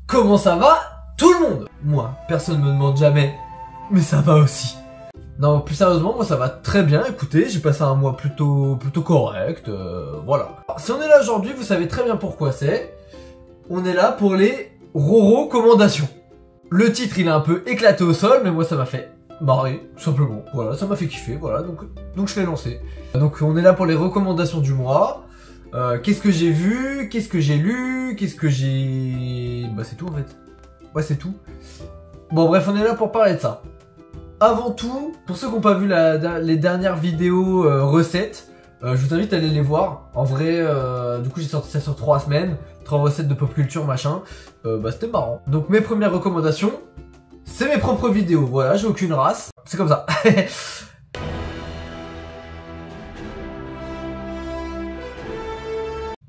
Comment ça va tout le monde? Moi, personne me demande jamais, mais ça va aussi. Non, plus sérieusement, moi ça va très bien, écoutez, j'ai passé un mois plutôt correct, voilà. Alors, si on est là aujourd'hui, vous savez très bien pourquoi c'est. On est là pour les recommandations. Le titre il est un peu éclaté au sol, mais moi ça m'a fait marrer, tout simplement. Voilà, ça m'a fait kiffer, voilà, donc je l'ai lancé. Donc on est là pour les recommandations du mois. Qu'est-ce que j'ai vu, qu'est-ce que j'ai lu, qu'est-ce que j'ai... Bah c'est tout en fait. Ouais c'est tout. Bon bref, on est là pour parler de ça. Avant tout, pour ceux qui n'ont pas vu les dernières vidéos recettes, je vous invite à aller les voir. En vrai, du coup j'ai sorti ça sur 3 semaines, 3 recettes de pop culture machin. Bah c'était marrant. Donc mes premières recommandations, c'est mes propres vidéos. Voilà, j'ai aucune race, c'est comme ça.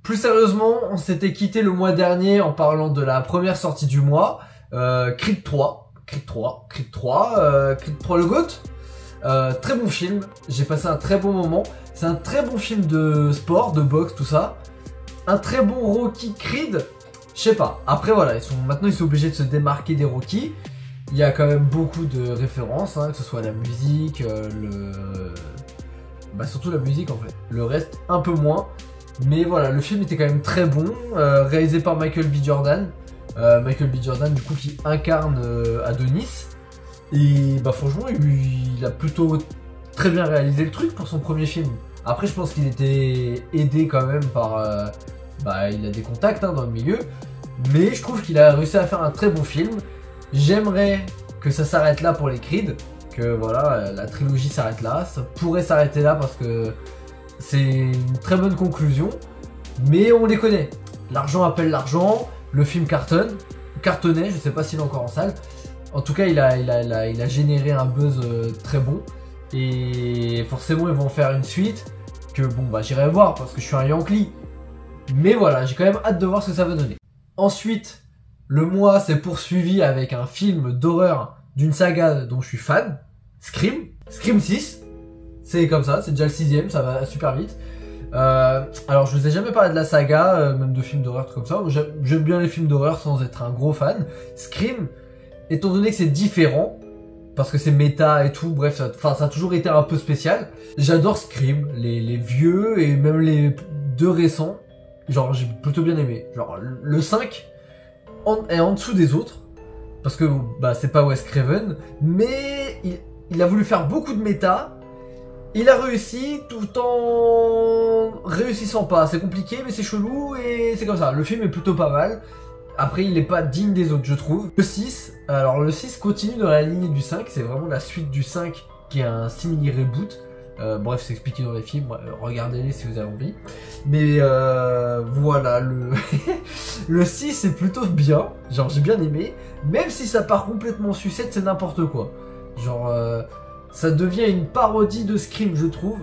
Plus sérieusement, on s'était quitté le mois dernier en parlant de la première sortie du mois, Creed 3. Creed 3 le GOAT. Très bon film, j'ai passé un très bon moment. C'est un très bon film de sport, de boxe, tout ça. Un très bon Rocky Creed. Je sais pas, après voilà, maintenant ils sont obligés de se démarquer des Rocky. Il y a quand même beaucoup de références, hein, que ce soit la musique, surtout la musique en fait. Le reste un peu moins. Mais voilà, le film était quand même très bon, réalisé par Michael B. Jordan. Michael B. Jordan du coup qui incarne Adonis. Et bah franchement il a plutôt très bien réalisé le truc pour son premier film. Après je pense qu'il était aidé quand même par... il a des contacts hein, dans le milieu. Mais je trouve qu'il a réussi à faire un très bon film. J'aimerais que ça s'arrête là pour les Creed. Que voilà, la trilogie s'arrête là. Ça pourrait s'arrêter là parce que c'est une très bonne conclusion. Mais on les connaît. L'argent appelle l'argent. Le film cartonnait, je sais pas s'il est encore en salle. En tout cas, il a généré un buzz très bon. Et forcément, ils vont en faire une suite que bon, bah j'irai voir parce que je suis un Yankee. Mais voilà, j'ai quand même hâte de voir ce que ça va donner. Ensuite, le mois s'est poursuivi avec un film d'horreur d'une saga dont je suis fan. Scream 6. C'est comme ça, c'est déjà le 6ème, ça va super vite. Alors je vous ai jamais parlé de la saga, même de films d'horreur comme ça. J'aime bien les films d'horreur sans être un gros fan. Scream, étant donné que c'est différent, parce que c'est méta et tout, bref, ça a toujours été un peu spécial. J'adore Scream, les vieux et même les 2 récents. Genre j'ai plutôt bien aimé. Genre le 5 est en dessous des autres, parce que bah c'est pas Wes Craven, mais il a voulu faire beaucoup de méta. Il a réussi tout en réussissant pas. C'est compliqué mais c'est chelou et c'est comme ça. Le film est plutôt pas mal. Après il est pas digne des autres je trouve. Le 6, alors le 6 continue dans la lignée du 5. C'est vraiment la suite du 5 qui est un simili reboot. Bref c'est expliqué dans les films. Regardez-les si vous avez envie. Mais voilà le 6 est plutôt bien. Genre j'ai bien aimé. Même si ça part complètement en sucette c'est n'importe quoi. Genre... ça devient une parodie de Scream je trouve.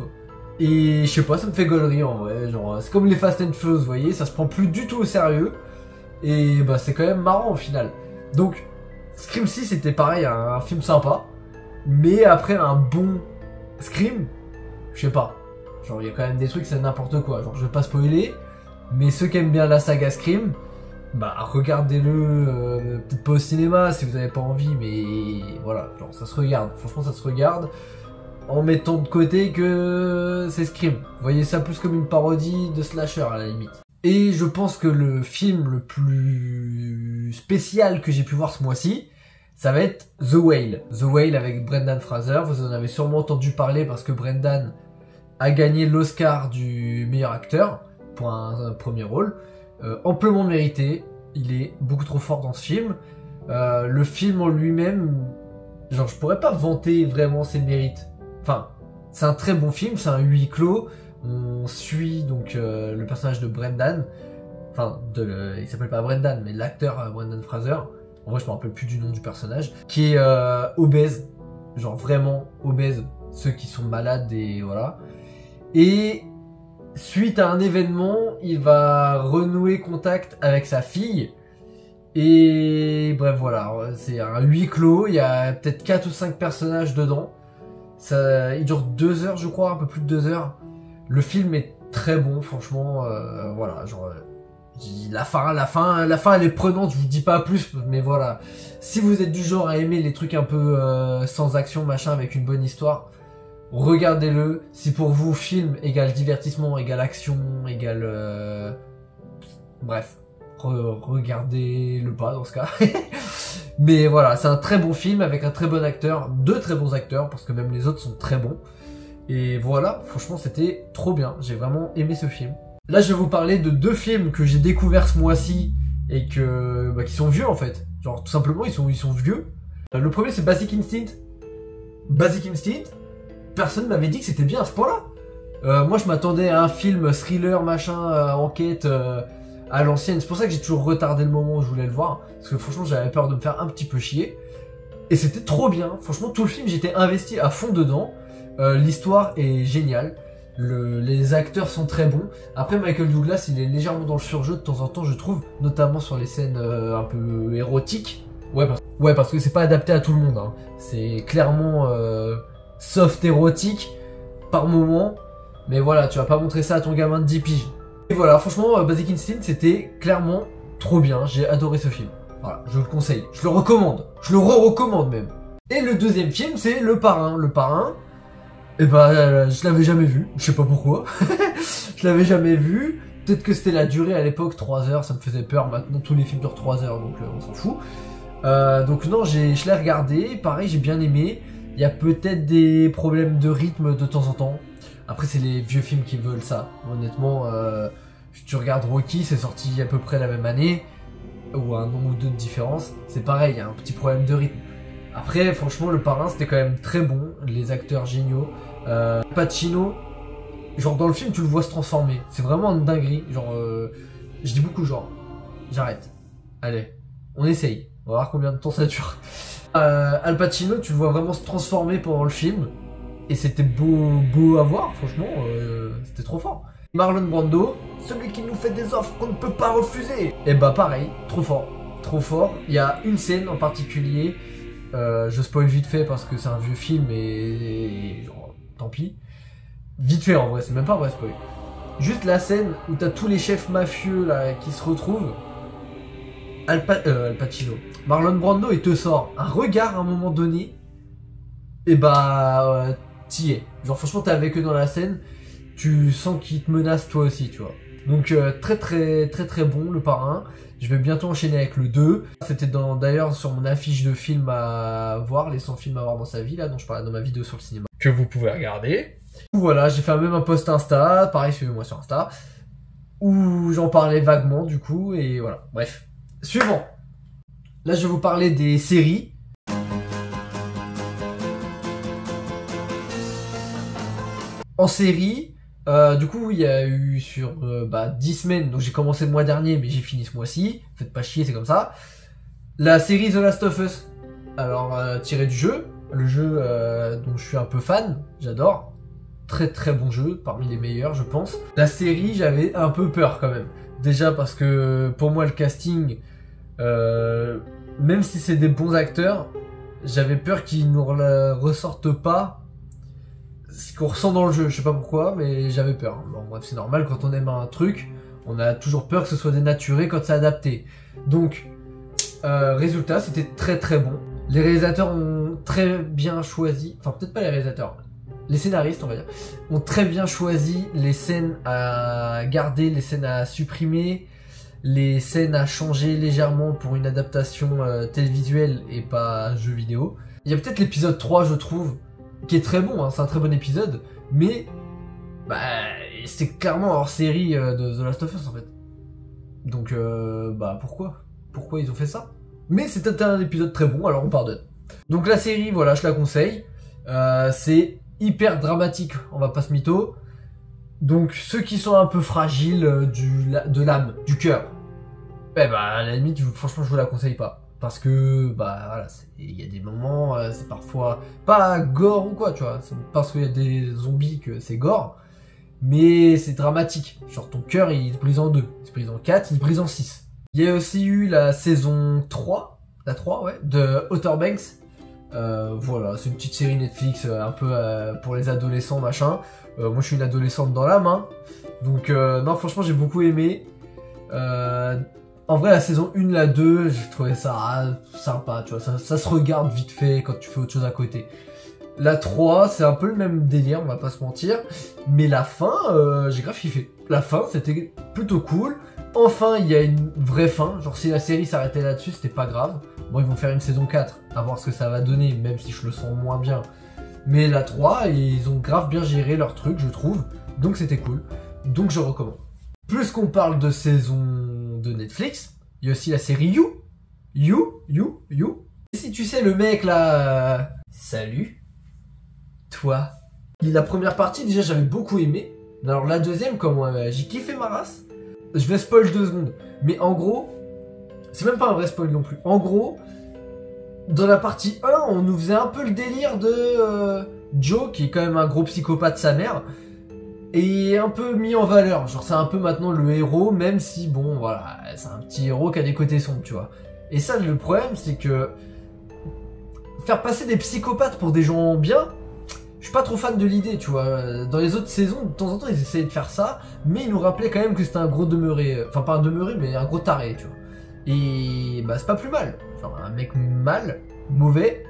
Et je sais pas, ça me fait gaulerie en vrai. Genre c'est comme les Fast and Furious, vous voyez, ça se prend plus du tout au sérieux. Et bah c'est quand même marrant au final. Donc Scream 6 c'était pareil, un film sympa. Mais après un bon Scream, je sais pas. Genre il y a quand même des trucs, c'est n'importe quoi. Genre je vais pas spoiler. Mais ceux qui aiment bien la saga Scream, bah regardez-le, peut-être pas au cinéma si vous avez pas envie, mais voilà, genre ça se regarde, franchement ça se regarde, en mettant de côté que c'est Scream. Vous voyez ça plus comme une parodie de slasher à la limite. Et je pense que le film le plus spécial que j'ai pu voir ce mois-ci, ça va être The Whale. The Whale avec Brendan Fraser, vous en avez sûrement entendu parler parce que Brendan a gagné l'Oscar du meilleur acteur pour un premier rôle. Amplement mérité, il est beaucoup trop fort dans ce film. Le film en lui-même, genre je pourrais pas vanter vraiment ses mérites. Enfin, c'est un très bon film, c'est un huis clos. On suit donc le personnage de Brendan. Enfin, il s'appelle pas Brendan, mais l'acteur Brendan Fraser. En vrai, je me rappelle plus du nom du personnage. Qui est obèse, genre vraiment obèse. Ceux qui sont malades et voilà. Et suite à un événement, il va renouer contact avec sa fille. Et bref, voilà, c'est un huis clos. Il y a peut-être 4 ou 5 personnages dedans. Il dure 2 heures, je crois, un peu plus de 2 heures. Le film est très bon, franchement. Voilà, genre, La fin elle est prenante, je vous dis pas plus, mais voilà. Si vous êtes du genre à aimer les trucs un peu sans action, machin, avec une bonne histoire, regardez-le. Si pour vous, film égale divertissement, égale action, égale... bref, regardez-le pas dans ce cas. Mais voilà, c'est un très bon film avec un très bon acteur, deux très bons acteurs, parce que même les autres sont très bons. Et voilà, franchement c'était trop bien, j'ai vraiment aimé ce film. Là je vais vous parler de deux films que j'ai découverts ce mois-ci et que qui sont vieux en fait. Genre tout simplement ils sont vieux. Le premier c'est Basic Instinct. Basic Instinct, personne m'avait dit que c'était bien à ce point-là. Moi je m'attendais à un film thriller, machin, enquête à l'ancienne. C'est pour ça que j'ai toujours retardé le moment où je voulais le voir. Parce que franchement j'avais peur de me faire un petit peu chier. Et c'était trop bien. Franchement tout le film j'étais investi à fond dedans. L'histoire est géniale. Les acteurs sont très bons. Après Michael Douglas il est légèrement dans le surjeu de temps en temps je trouve. Notamment sur les scènes un peu érotiques. Ouais parce que c'est pas adapté à tout le monde hein. C'est clairement soft érotique par moment. Mais voilà tu vas pas montrer ça à ton gamin de 10 piges. Et voilà franchement Basic Instinct c'était clairement trop bien. J'ai adoré ce film. Voilà je le conseille. Je le recommande. Je le re-recommande même. Et le deuxième film c'est Le Parrain. Le Parrain. Et je l'avais jamais vu, je sais pas pourquoi. Je l'avais jamais vu. Peut-être que c'était la durée à l'époque, 3 heures, ça me faisait peur. Maintenant tous les films durent 3 heures, donc on s'en fout. Donc non, je l'ai regardé, pareil j'ai bien aimé. Il y a peut-être des problèmes de rythme de temps en temps. Après c'est les vieux films qui veulent ça. Honnêtement, tu regardes Rocky, c'est sorti à peu près la même année. Ou un an ou deux de différence. C'est pareil, il y a un petit problème de rythme. Après franchement Le Parrain c'était quand même très bon. Les acteurs géniaux. Pacino, genre dans le film tu le vois se transformer, c'est vraiment une dinguerie, genre je dis beaucoup genre, j'arrête, allez, on essaye, on va voir combien de temps ça dure. Al Pacino tu le vois vraiment se transformer pendant le film, et c'était beau à voir, franchement, c'était trop fort. Marlon Brando, celui qui nous fait des offres qu'on ne peut pas refuser, et pareil, trop fort, il y a une scène en particulier, je spoil vite fait parce que c'est un vieux film et genre, tant pis. Vite fait en vrai, c'est même pas un vrai spoil. Juste la scène où t'as tous les chefs mafieux là qui se retrouvent. Al Pacino. Marlon Brando il te sort un regard à un moment donné. Et t'y es. Genre franchement t'es avec eux dans la scène. Tu sens qu'ils te menacent toi aussi tu vois. Donc très bon Le Parrain. Je vais bientôt enchaîner avec le 2. C'était d'ailleurs sur mon affiche de films à voir, les 100 films à voir dans sa vie, là, dont je parlais dans ma vidéo sur le cinéma. Que vous pouvez regarder. Voilà, j'ai fait même un post Insta, pareil, suivez-moi sur Insta, où j'en parlais vaguement, du coup, et voilà. Bref. Suivant. Là, je vais vous parler des séries. En série... du coup il y a eu sur 10 semaines, donc j'ai commencé le mois dernier mais j'ai fini ce mois-ci, faites pas chier c'est comme ça. La série The Last of Us, alors tiré du jeu, le jeu dont je suis un peu fan, j'adore, très bon jeu, parmi les meilleurs je pense. La série j'avais un peu peur quand même, déjà parce que pour moi le casting, même si c'est des bons acteurs, j'avais peur qu'ils nous ressortent pas ce qu'on ressent dans le jeu, je sais pas pourquoi, mais j'avais peur. Bon, bref, c'est normal, quand on aime un truc, on a toujours peur que ce soit dénaturé quand c'est adapté. Donc, résultat, c'était très bon. Les réalisateurs ont très bien choisi, enfin peut-être pas les réalisateurs, les scénaristes on va dire, ont très bien choisi les scènes à garder, les scènes à supprimer, les scènes à changer légèrement pour une adaptation télévisuelle et pas jeu vidéo. Il y a peut-être l'épisode 3 je trouve, qui est très bon, hein, c'est un très bon épisode, mais c'était clairement hors série de The Last of Us en fait. Donc pourquoi ils ont fait ça? Mais c'était un épisode très bon, alors on pardonne. Donc la série, voilà, je la conseille. C'est hyper dramatique, on va pas se mytho. Donc ceux qui sont un peu fragiles de l'âme, du cœur, à la limite, franchement, je vous la conseille pas. Parce que, voilà, il y a des moments, c'est parfois pas gore ou quoi, tu vois. C'est parce qu'il y a des zombies que c'est gore. Mais c'est dramatique. Genre, ton cœur, il se brise en 2. Il se brise en 4, il se brise en 6. Il y a aussi eu la saison 3, la 3, ouais, de Outer Banks. Voilà, c'est une petite série Netflix, un peu pour les adolescents, machin. Moi, je suis une adolescente dans l'âme, hein. Donc, non, franchement, j'ai beaucoup aimé. En vrai, la saison 1, la 2, j'ai trouvé ça sympa, tu vois, ça se regarde vite fait quand tu fais autre chose à côté. La 3, c'est un peu le même délire, on va pas se mentir, mais la fin, j'ai grave kiffé. La fin, c'était plutôt cool. Enfin, il y a une vraie fin, genre si la série s'arrêtait là-dessus, c'était pas grave. Bon, ils vont faire une saison 4, à voir ce que ça va donner, même si je le sens moins bien. Mais la 3, ils ont grave bien géré leur truc, je trouve, donc c'était cool. Donc je recommande. Plus qu'on parle de saison de Netflix, il y a aussi la série You. You. Et si tu sais, le mec là... Salut. Toi. La première partie, déjà, j'avais beaucoup aimé. Alors la deuxième, j'ai kiffé ma race. Je vais spoil 2 secondes. Mais en gros, c'est même pas un vrai spoil non plus. En gros, dans la partie 1, on nous faisait un peu le délire de Joe, qui est quand même un gros psychopathe sa mère, et un peu mis en valeur. Genre c'est un peu maintenant le héros, même si bon voilà, c'est un petit héros qui a des côtés sombres, tu vois. Et ça, le problème, c'est que faire passer des psychopathes pour des gens bien, je suis pas trop fan de l'idée, tu vois. Dans les autres saisons, de temps en temps, ils essayaient de faire ça, mais ils nous rappelaient quand même que c'était un gros demeuré, enfin pas un demeuré, mais un gros taré, tu vois. Et bah c'est pas plus mal. Genre un mec mauvais,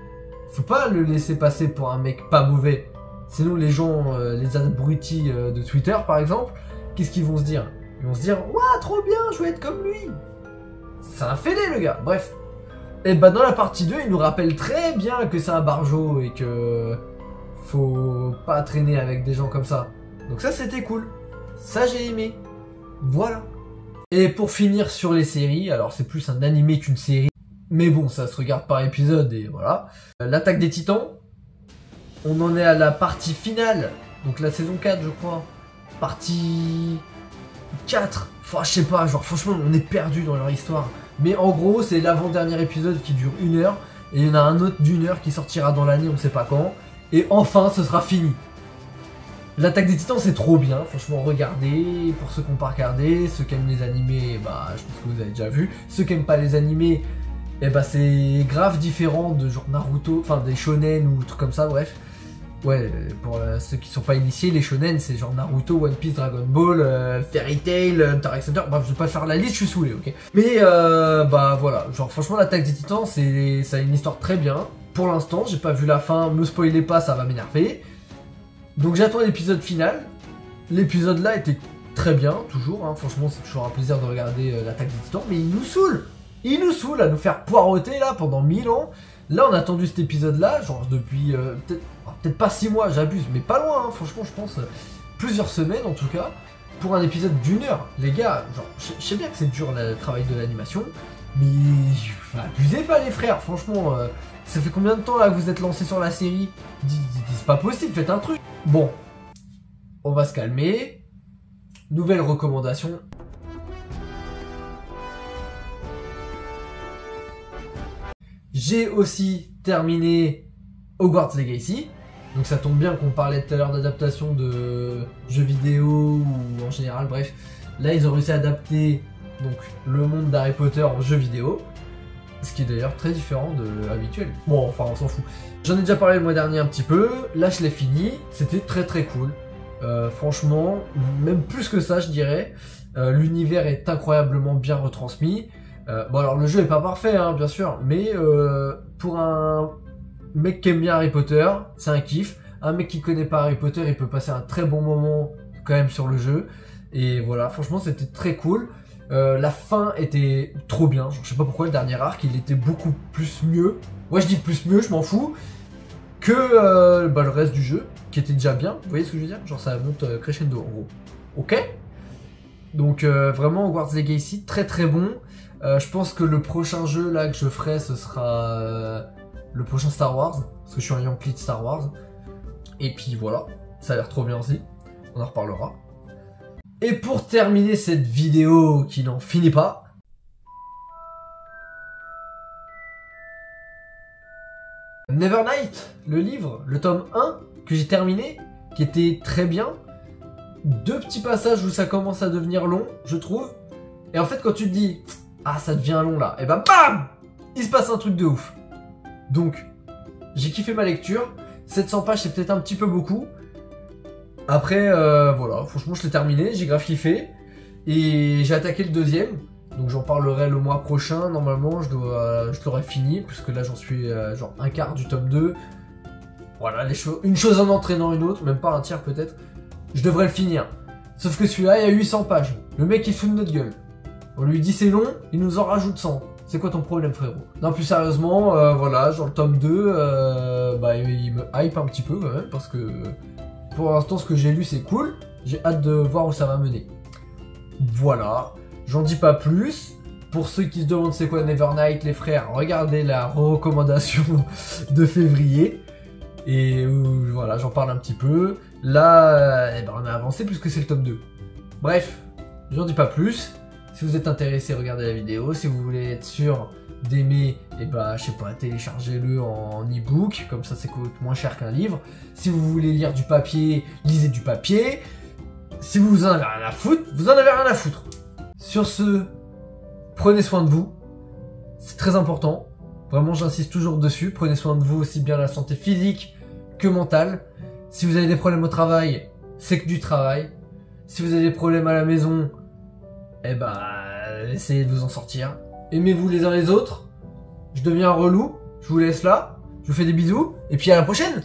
faut pas le laisser passer pour un mec pas mauvais. Sinon les gens, les abrutis de Twitter par exemple, qu'est-ce qu'ils vont se dire? Ils vont se dire « Ouah, trop bien, je veux être comme lui !» C'est un fêlé le gars, bref. Et bah dans la partie 2, il nous rappelle très bien que c'est un barjot et que faut pas traîner avec des gens comme ça. Donc ça c'était cool. Ça j'ai aimé. Voilà. Et pour finir sur les séries, alors c'est plus un animé qu'une série, mais bon, ça se regarde par épisode et voilà. L'Attaque des Titans, on en est à la partie finale, donc la saison 4 je crois. Partie 4, enfin je sais pas, genre franchement on est perdu dans leur histoire. Mais en gros c'est l'avant-dernier épisode qui dure 1 heure, et il y en a un autre d'1 heure qui sortira dans l'année, on sait pas quand. Et enfin ce sera fini. L'Attaque des Titans c'est trop bien, franchement regardez, pour ceux qui n'ont pas regardé, ceux qui aiment les animés, bah je pense que vous avez déjà vu, ceux qui n'aiment pas les animés, et bah c'est grave différent de genre Naruto, enfin des shonen ou trucs comme ça, bref. Ouais, pour ceux qui sont pas initiés, les shonen c'est genre Naruto, One Piece, Dragon Ball, Fairy Tail, Hunter x Hunter, bref je vais pas faire la liste, je suis saoulé, ok. Mais bah voilà, genre franchement l'Attaque des Titans ça a une histoire très bien. Pour l'instant, j'ai pas vu la fin, me spoilez pas, ça va m'énerver. Donc j'attends l'épisode final. L'épisode là était très bien, toujours, hein. Franchement c'est toujours un plaisir de regarder l'Attaque des Titans, mais il nous saoule. Il nous saoule à nous faire poireauter là pendant 1000 ans. Là on a attendu cet épisode là, genre depuis peut-être pas 6 mois, j'abuse, mais pas loin, hein. Franchement je pense plusieurs semaines en tout cas, pour un épisode d'1 heure. Les gars, genre je sais bien que c'est dur le travail de l'animation, mais abusez pas les frères, franchement, ça fait combien de temps là que vous êtes lancés sur la série? C'est pas possible, faites un truc. Bon, on va se calmer. Nouvelle recommandation. J'ai aussi terminé Hogwarts Legacy. Donc ça tombe bien qu'on parlait tout à l'heure d'adaptation de jeux vidéo ou en général, bref. Là ils ont réussi à adapter donc le monde d'Harry Potter en jeu vidéo. Ce qui est d'ailleurs très différent de l'habituel. Bon, enfin, on s'en fout. J'en ai déjà parlé le mois dernier un petit peu. Là, je l'ai fini. C'était très très cool. Franchement, même plus que ça, je dirais. L'univers est incroyablement bien retransmis. Bon, alors le jeu est pas parfait, hein, bien sûr. Mais pour un mec qui aime bien Harry Potter, c'est un kiff. Un mec qui connaît pas Harry Potter, il peut passer un très bon moment quand même sur le jeu. Et voilà, franchement, c'était très cool. La fin était trop bien, genre, je sais pas pourquoi le dernier arc il était beaucoup plus mieux. Ouais je dis plus mieux, je m'en fous. Que le reste du jeu, qui était déjà bien, vous voyez ce que je veux dire? Genre ça monte crescendo en gros. Ok. Donc vraiment Hogwarts Legacy, très très bon. Je pense que le prochain jeu là que je ferai ce sera le prochain Star Wars. Parce que je suis un Yankee de Star Wars. Et puis voilà, ça a l'air trop bien aussi. On en reparlera. Et pour terminer cette vidéo qui n'en finit pas, Nevernight, le livre, le tome 1 que j'ai terminé, qui était très bien. 2 petits passages où ça commence à devenir long, je trouve. Et en fait quand tu te dis, ah ça devient long là, et bah bam, il se passe un truc de ouf. Donc, j'ai kiffé ma lecture. 700 pages c'est peut-être un petit peu beaucoup. Après, voilà, franchement je l'ai terminé, j'ai grave kiffé. Et j'ai attaqué le deuxième. Donc j'en parlerai le mois prochain. Normalement, je l'aurai fini. Puisque là, j'en suis genre un quart du tome 2. Voilà, une chose en entraînant une autre. Même pas un tiers peut-être. Je devrais le finir. Sauf que celui-là, il y a 800 pages. Le mec, il se fout de notre gueule. On lui dit c'est long, il nous en rajoute 100. C'est quoi ton problème, frérot? Non, plus sérieusement, voilà, genre le tome 2, bah, il me hype un petit peu quand même. Parce que pour l'instant, ce que j'ai lu, c'est cool. J'ai hâte de voir où ça va mener. Voilà, j'en dis pas plus. Pour ceux qui se demandent c'est quoi Nevernight, les frères, regardez la recommandation de février. Et voilà, j'en parle un petit peu. Là, eh ben, on a avancé puisque c'est le tome 2. Bref, j'en dis pas plus. Si vous êtes intéressé, regardez la vidéo. Si vous voulez être sûr d'aimer, et bah, je sais pas, téléchargez-le en e-book. Comme ça coûte moins cher qu'un livre. Si vous voulez lire du papier, lisez du papier. Si vous en avez rien à foutre, vous en avez rien à foutre. Sur ce, prenez soin de vous. C'est très important. Vraiment, j'insiste toujours dessus. Prenez soin de vous, aussi bien la santé physique que mentale. Si vous avez des problèmes au travail, c'est que du travail. Si vous avez des problèmes à la maison, eh bah, essayez de vous en sortir. Aimez-vous les uns les autres. Je deviens un relou. Je vous laisse là. Je vous fais des bisous. Et puis à la prochaine!